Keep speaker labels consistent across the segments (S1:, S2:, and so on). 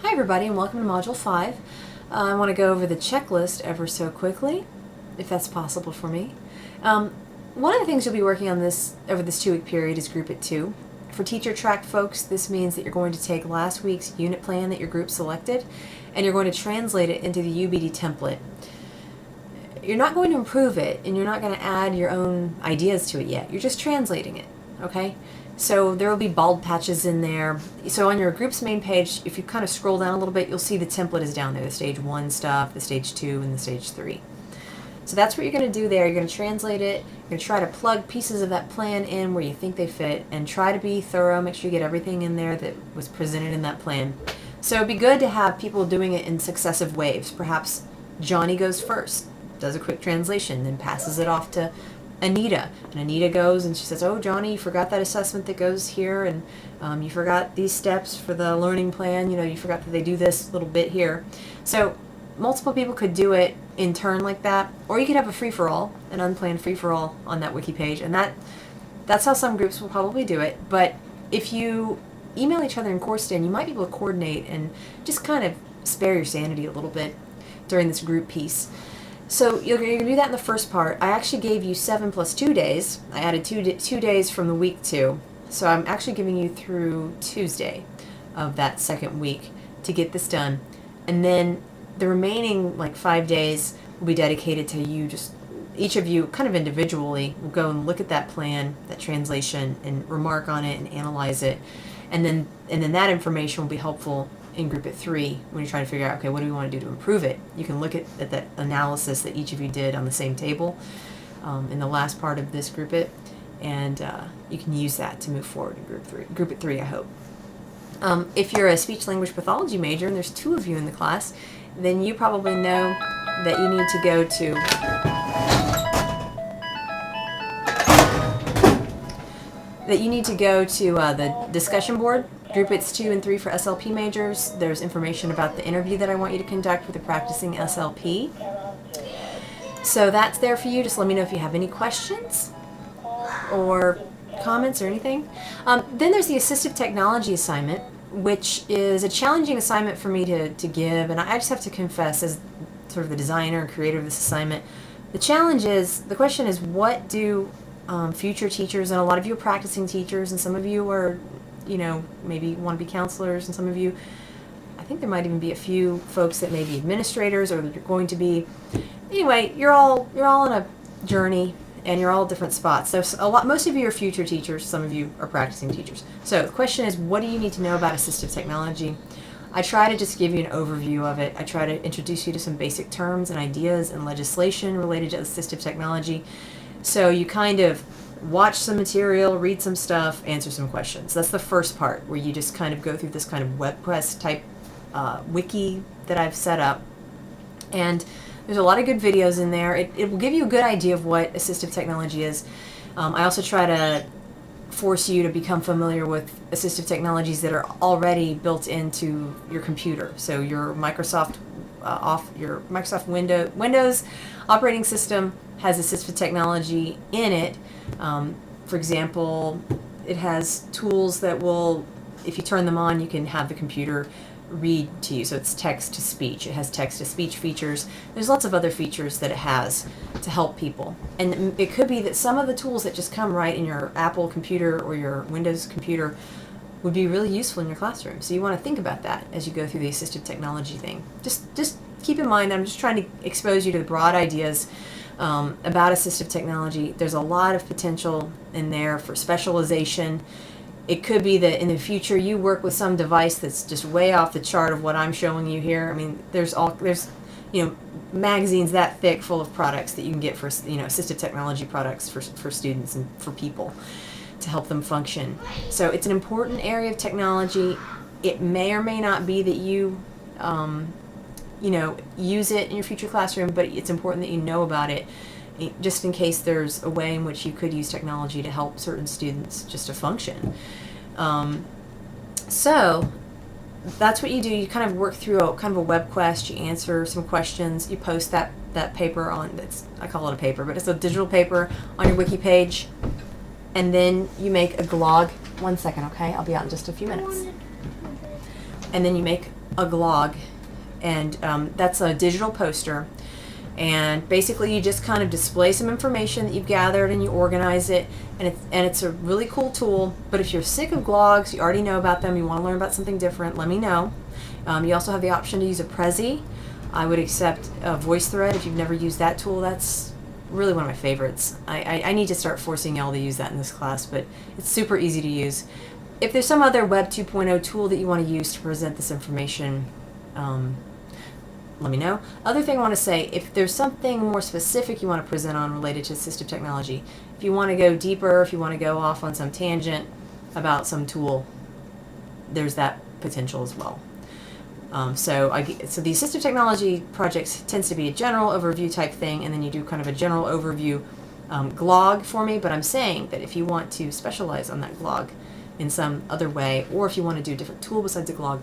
S1: Hi everybody and welcome to Module 5. I want to go over the checklist ever so quickly, if that's possible for me. One of the things you'll be working on over this 2-week period is Group It 2. For teacher track folks, this means that you're going to take last week's unit plan that your group selected and you're going to translate it into the UBD template. You're not going to improve it and you're not going to add your own ideas to it yet. You're just translating it, okay? So there will be bald patches in there. So on your group's main page, if you kind of scroll down a little bit, you'll see the template is down there, the stage 1 stuff, the stage 2, and the stage 3. So that's what you're going to do there. You're going to translate it. You're going to try to plug pieces of that plan in where you think they fit and try to be thorough. Make sure you get everything in there that was presented in that plan. So it'd be good to have people doing it in successive waves. Perhaps Johnny goes first, does a quick translation, then passes it off to Anita, and Anita goes and she says, oh Johnny, you forgot that assessment that goes here, and you forgot these steps for the learning plan, you forgot that they do this little bit here. So multiple people could do it in turn like that, or you could have a free-for-all, an unplanned free-for-all on that wiki page, and that's how some groups will probably do it. But if you email each other in course day, you might be able to coordinate and just kind of spare your sanity a little bit during this group piece. So you're going to do that in the first part. I actually gave you 7 plus 2 days. I added two days from the week 2. So I'm actually giving you through Tuesday of that second week to get this done. And then the remaining 5 days will be dedicated to you, just each of you kind of individually will go and look at that plan, that translation, and remark on it and analyze it. And then that information will be helpful in Group It 3 when you're trying to figure out, okay, what do we want to do to improve it? You can look at that analysis that each of you did on the same table in the last part of this Group It, and you can use that to move forward in Group It 3, I hope. If you're a speech-language pathology major, and there's 2 of you in the class, then you probably know that you need to go to the discussion board. Group It's 2 and 3 for SLP majors. There's information about the interview that I want you to conduct with a practicing SLP. So that's there for you. Just let me know if you have any questions or comments or anything. Then there's the Assistive Technology assignment, which is a challenging assignment for me to give, and I just have to confess, as sort of the designer and creator of this assignment, the question is, what do future teachers, and a lot of you are practicing teachers, and some of you are maybe want to be counselors, and some of you, I think there might even be a few folks that may be administrators, or you're going to be. Anyway, you're all on a journey, and you're all at different spots. So most of you are future teachers, some of you are practicing teachers. So the question is, what do you need to know about assistive technology? I try to just give you an overview of it. I try to introduce you to some basic terms and ideas and legislation related to assistive technology. So you kind of watch some material, read some stuff, answer some questions. That's the first part, where you just kind of go through this kind of WebQuest type wiki that I've set up. And there's a lot of good videos in there. It will give you a good idea of what assistive technology is. I also try to force you to become familiar with assistive technologies that are already built into your computer. So your Microsoft Windows operating system has assistive technology in it. For example, it has tools that will, if you turn them on, you can have the computer read to you. So it's text to speech. It has text to speech features. There's lots of other features that it has to help people. And it could be that some of the tools that just come right in your Apple computer or your Windows computer would be really useful in your classroom. So you want to think about that as you go through the assistive technology thing. Just keep in mind that I'm just trying to expose you to the broad ideas about assistive technology. There's a lot of potential in there for specialization. It could be that in the future you work with some device that's just way off the chart of what I'm showing you here. I mean, there's magazines that thick full of products that you can get for assistive technology products for students and for people to help them function. So it's an important area of technology. It may or may not be that you use it in your future classroom, but it's important that you know about it, just in case there's a way in which you could use technology to help certain students just to function. So that's what you do. You kind of work through a web quest. You answer some questions. You post that paper on, I call it a paper, but it's a digital paper on your wiki page, and then you make a glog. 1 second, okay? I'll be out in just a few minutes. And then you make a glog, and that's a digital poster. And basically you just kind of display some information that you've gathered and you organize it, and it's a really cool tool. But if you're sick of blogs, you already know about them, you want to learn about something different, let me know. You also have the option to use a Prezi. I would accept a VoiceThread if you've never used that tool. That's really one of my favorites. I need to start forcing y'all to use that in this class, but it's super easy to use. If there's some other Web 2.0 tool that you want to use to present this information, let me know. Other thing I want to say, if there's something more specific you want to present on related to assistive technology, if you want to go deeper, if you want to go off on some tangent about some tool, there's that potential as well. So the assistive technology projects tends to be a general overview type thing, and then you do kind of a general overview glog for me. But I'm saying that if you want to specialize on that glog in some other way, or if you want to do a different tool besides a glog,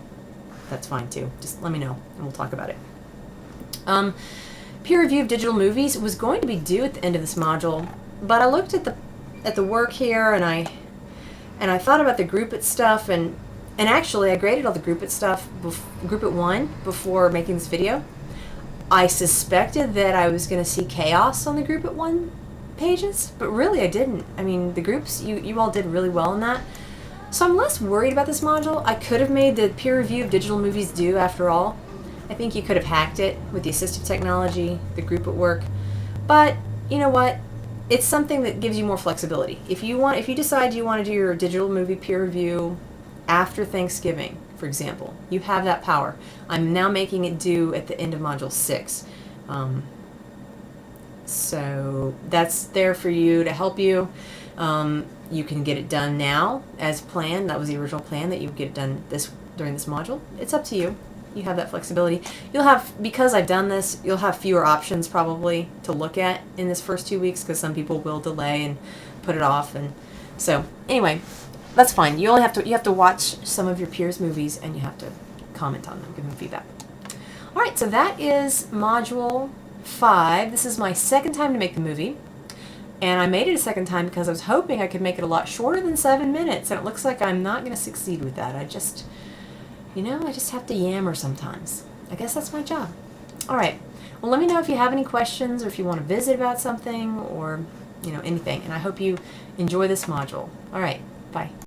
S1: that's fine too. Just let me know and we'll talk about it. Peer review of digital movies was going to be due at the end of this module, but I looked at the work here, and I thought about the group it stuff, and actually I graded all the group it stuff, group it 1, before making this video. I suspected that I was going to see chaos on the group it 1 pages, but really I didn't. I mean, the groups, you all did really well in that. So I'm less worried about this module. I could have made the peer review of digital movies due after all. I think you could have hacked it with the assistive technology, the group at work. But you know what? It's something that gives you more flexibility. If you decide you want to do your digital movie peer review after Thanksgiving, for example, you have that power. I'm now making it due at the end of Module 6. So that's there for you to help you. You can get it done now as planned. That was the original plan, that you would get it done during this module. It's up to you. You have that flexibility. You'll have, because I've done this, you'll have fewer options probably to look at in this first 2 weeks, because some people will delay and put it off. And so anyway, that's fine. You have to watch some of your peers' movies, and you have to comment on them, give them feedback. All right, so that is Module 5. This is my second time to make the movie. And I made it a second time because I was hoping I could make it a lot shorter than 7 minutes, and it looks like I'm not going to succeed with that. I just have to yammer sometimes. I guess that's my job. All right. Well, let me know if you have any questions, or if you want to visit about something, or anything. And I hope you enjoy this module. All right. Bye.